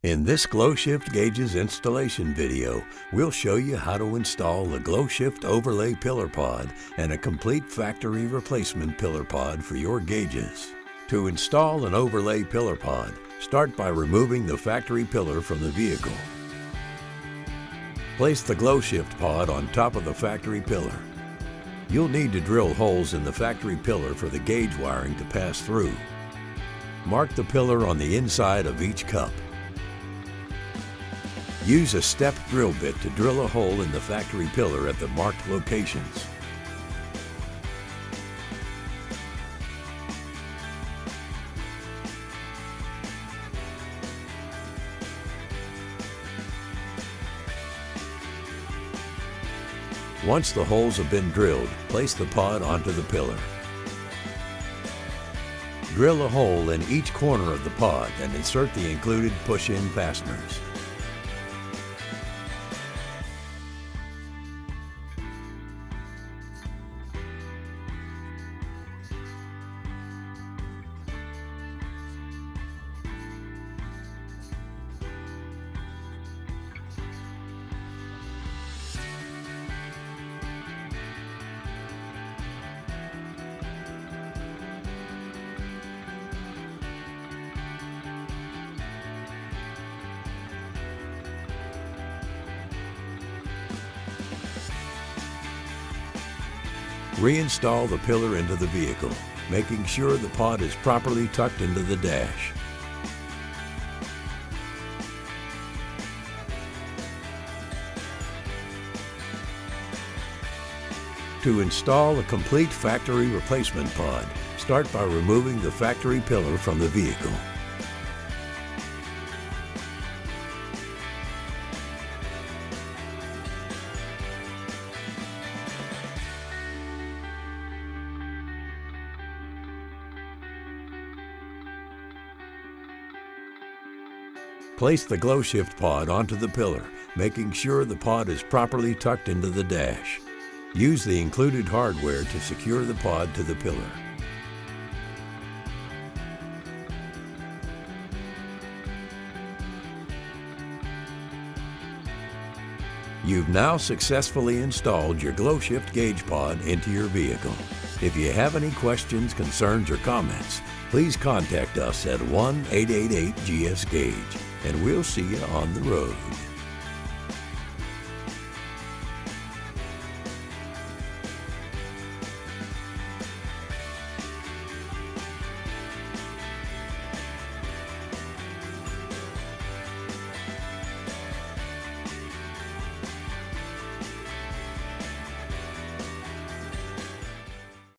In this GlowShift Gauges installation video, we'll show you how to install the GlowShift Overlay Pillar Pod and a complete factory replacement pillar pod for your gauges. To install an overlay pillar pod, start by removing the factory pillar from the vehicle. Place the GlowShift pod on top of the factory pillar. You'll need to drill holes in the factory pillar for the gauge wiring to pass through. Mark the pillar on the inside of each cup. Use a stepped drill bit to drill a hole in the factory pillar at the marked locations. Once the holes have been drilled, place the pod onto the pillar. Drill a hole in each corner of the pod and insert the included push-in fasteners. Reinstall the pillar into the vehicle, making sure the pod is properly tucked into the dash. To install a complete factory replacement pod, start by removing the factory pillar from the vehicle. Place the GlowShift pod onto the pillar, making sure the pod is properly tucked into the dash. Use the included hardware to secure the pod to the pillar. You've now successfully installed your GlowShift gauge pod into your vehicle. If you have any questions, concerns, or comments, please contact us at 1-888-GS-GAUGE, and we'll see you on the road.